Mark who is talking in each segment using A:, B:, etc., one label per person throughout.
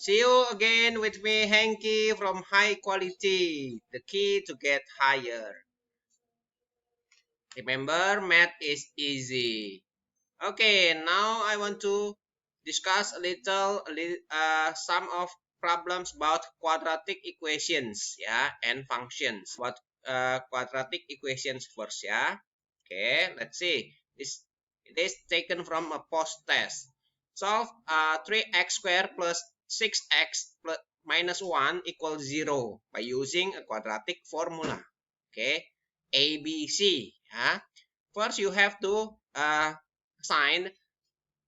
A: See you again with me, Hanky from High Quality, the key to get higher. Remember, math is easy. Okay, now I want to discuss a little some of problems about quadratic equations, yeah, and functions. What quadratic equations first, yeah. Okay, let's see. It is taken from a post test. Solve 3x squared plus 6x plus minus 1 equals 0 by using a quadratic formula. Okay, ABC. Yeah. First, you have to sign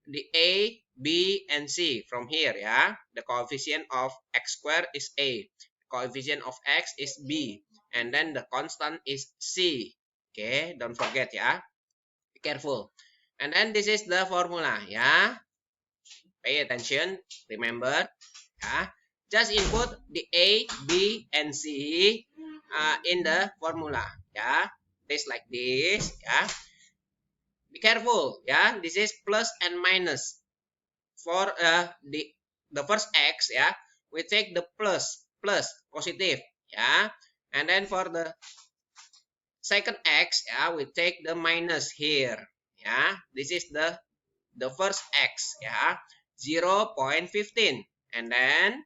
A: the A, B, and C from here. Yeah, the coefficient of x squared is A, the coefficient of x is B, and then the constant is C. Okay, don't forget. Yeah, be careful. And then this is the formula. Yeah, pay attention. Remember. Yeah, just input the A, B, and C in the formula. Yeah, this like this. Yeah. Be careful, yeah. This is plus and minus. For the first x, yeah, we take the plus positive, yeah, and then for the second x, yeah, we take the minus here, yeah. This is the first x, yeah, 0.15, and then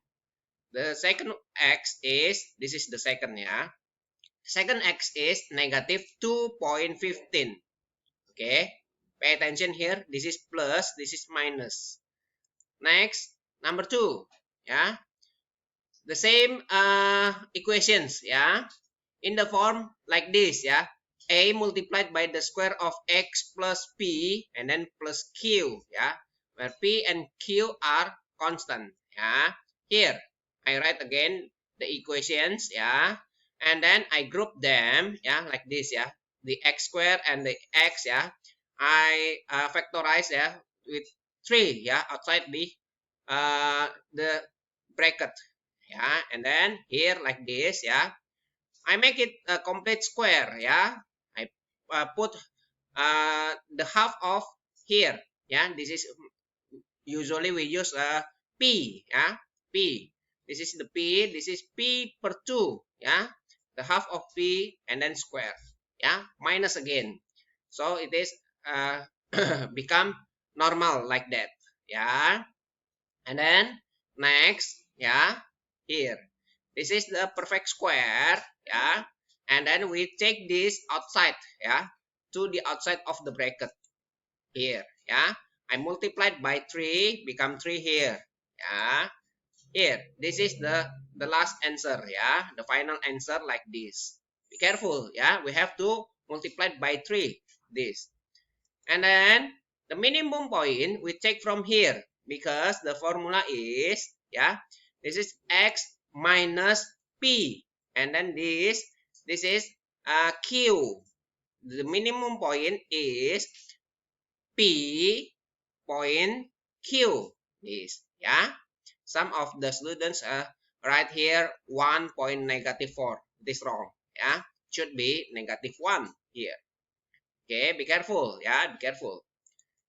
A: the second x is this is the second, yeah. Second x is negative 2.15. Okay, pay attention here. This is plus, this is minus. Next, number 2. Yeah, the same equations. Yeah, in the form like this. Yeah, a multiplied by the square of x plus p and then plus q. Yeah, where p and q are constant. Yeah, here I write again the equations. Yeah, and then I group them. Yeah, like this. Yeah, the x square and the x. Yeah, I factorize. Yeah, with 3. Yeah, outside the bracket. Yeah, and then here like this. Yeah, I make it a complete square. Yeah, I put the half of here. Yeah, this is usually we use p. Yeah, p. This is the p. This is p per 2. Yeah, the half of p and then square. Yeah, minus again. So it is become normal like that. Yeah, and then next, yeah, here. This is the perfect square, yeah. And then we take this outside, yeah, to the outside of the bracket here, yeah. I multiplied by 3, become 3 here, yeah. Here, this is the last answer, yeah. The final answer like this. Be careful, yeah. We have to multiply by 3, this. And then the minimum point we take from here because the formula is, yeah, this is x minus p, and then this is q. The minimum point is p point q. This, yeah. Some of the students write here 1.-4. This wrong, yeah. Should be -1 here. Okay, be careful, yeah, be careful.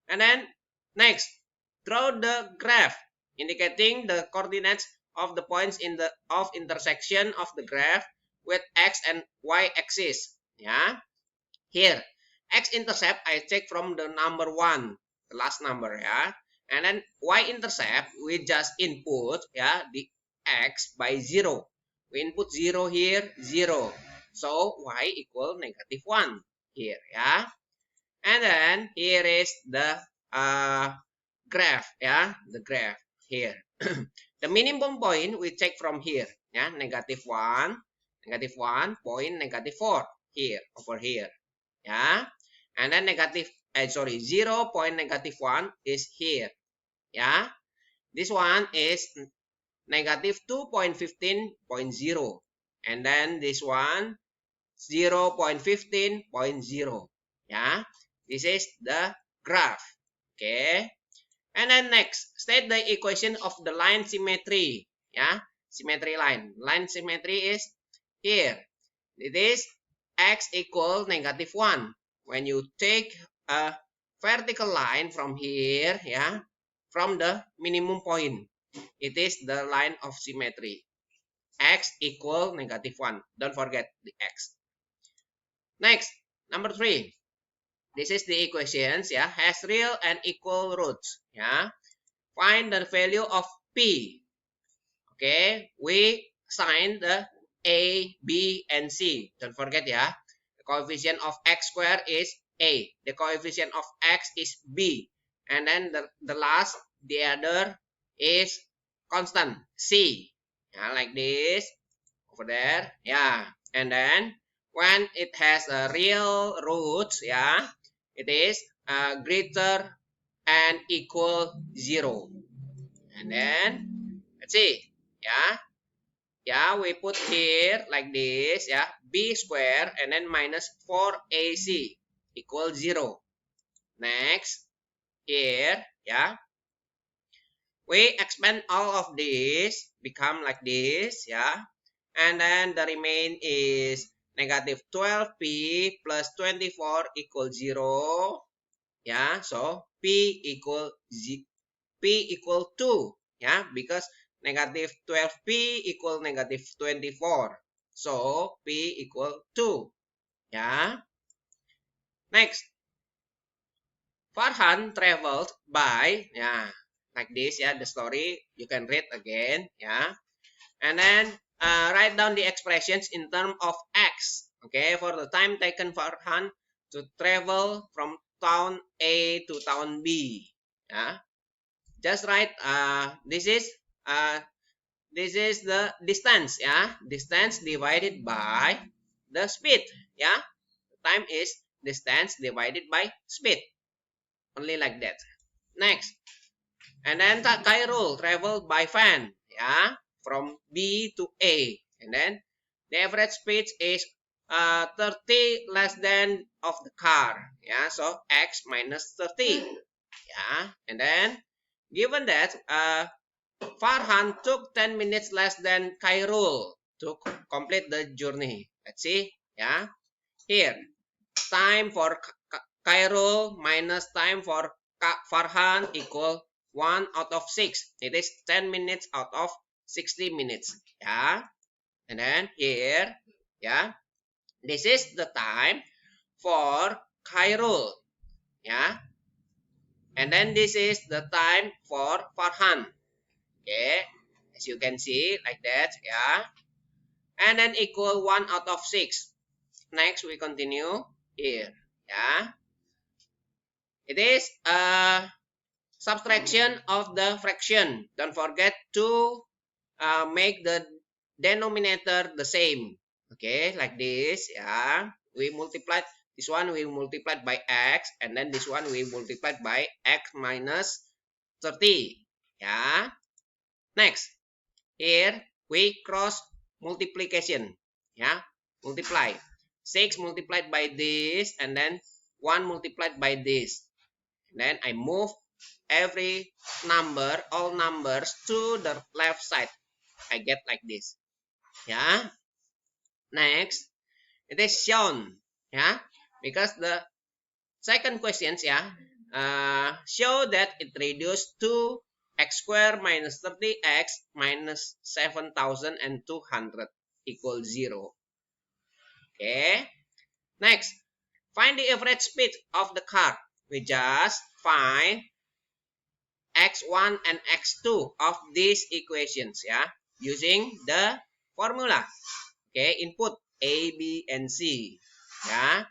A: And then next, draw the graph indicating the coordinates of the points in the intersection of the graph with x and y axis. Yeah, here x-intercept I take from the number 1, the last number, yeah, and then y-intercept we just input, yeah, the x by 0. We input 0 here, 0, so y equal -1 here, yeah. And then here is the graph, yeah, the graph here. The minimum point we take from here, yeah, -1, point, -4 here, over here, yeah. And then 0.-1 is here, yeah. This one is -2.15.0, and then this one 0.15.0, yeah. This is the graph. Okay. And then next, state the equation of the line symmetry. Yeah, symmetry line. Line symmetry is here. It is x equal -1. When you take a vertical line from here, yeah, from the minimum point, it is the line of symmetry. X equal -1. Don't forget the X. Next, number 3. This is the equations, yeah, has real and equal roots, yeah. Find the value of P. Okay, we assign the A, B, and C. Don't forget, yeah. The coefficient of x squared is A. The coefficient of x is B. And then the last, the other is constant, C. Yeah, like this. Over there. Yeah. And then when it has a real roots, yeah, it is greater and equal 0. And then let's see. Yeah. Yeah, we put here like this, yeah, b squared and then minus 4ac equals 0. Next, here, yeah, we expand all of this, become like this, yeah, and then the remain is negative 12p plus 24 equals 0, yeah, so p equal 2, yeah, because negative 12p equal negative 24, so p equal 2, yeah. Next, Farhan traveled by, yeah, like this, yeah, the story you can read again, yeah, and then write down the expressions in terms of x, okay, for the time taken Farhan to travel from town A to town B, yeah. Just write uh, this is the distance, yeah, distance divided by the speed, yeah, time is distance divided by speed, only like that. Next, and then Khairul traveled by van, yeah, from B to A, and then the average speed is 30 less than of the car, yeah, so x minus 30, yeah, and then given that Farhan took 10 minutes less than Khairul to complete the journey. Let's see, yeah. Here, time for Khairul minus time for Farhan equal 1 out of 6. It is 10 minutes out of 60 minutes, yeah. And then here, yeah, this is the time for Khairul, yeah. And then this is the time for Farhan. Okay, as you can see like that, yeah, and then equal 1 out of 6. Next we continue here, yeah, it is a subtraction of the fraction. Don't forget to make the denominator the same, okay, like this, yeah, we multiply this one, we multiplied by x, and then this one we multiplied by x minus 30, yeah. Next, here we cross multiplication, yeah, multiply 6 multiplied by this, and then 1 multiplied by this, and then I move every number, all numbers to the left side, I get like this, yeah. Next, it is shown, yeah, because the second questions, yeah, show that it reduced to x squared minus 30x minus 7,200 equals 0. Okay. Next, find the average speed of the car. We just find x1 and x2 of these equations, yeah, using the formula. Okay, input A, B, and C. Yeah.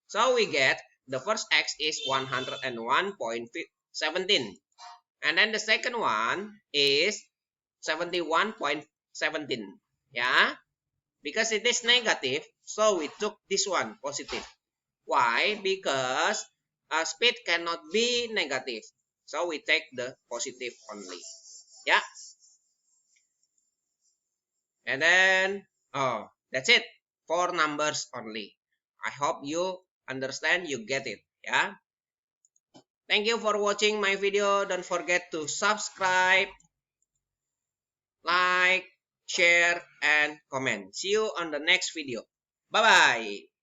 A: So we get the first x is 101.17. And then the second one is 71.17. Yeah. Because it is negative, so we took this one positive. Why? Because speed cannot be negative. So we take the positive only. Yeah. And then, oh, that's it. 4 numbers only. I hope you understand, you get it. Yeah. Thank you for watching my video. Don't forget to subscribe, like, share, and comment. See you on the next video. Bye-bye.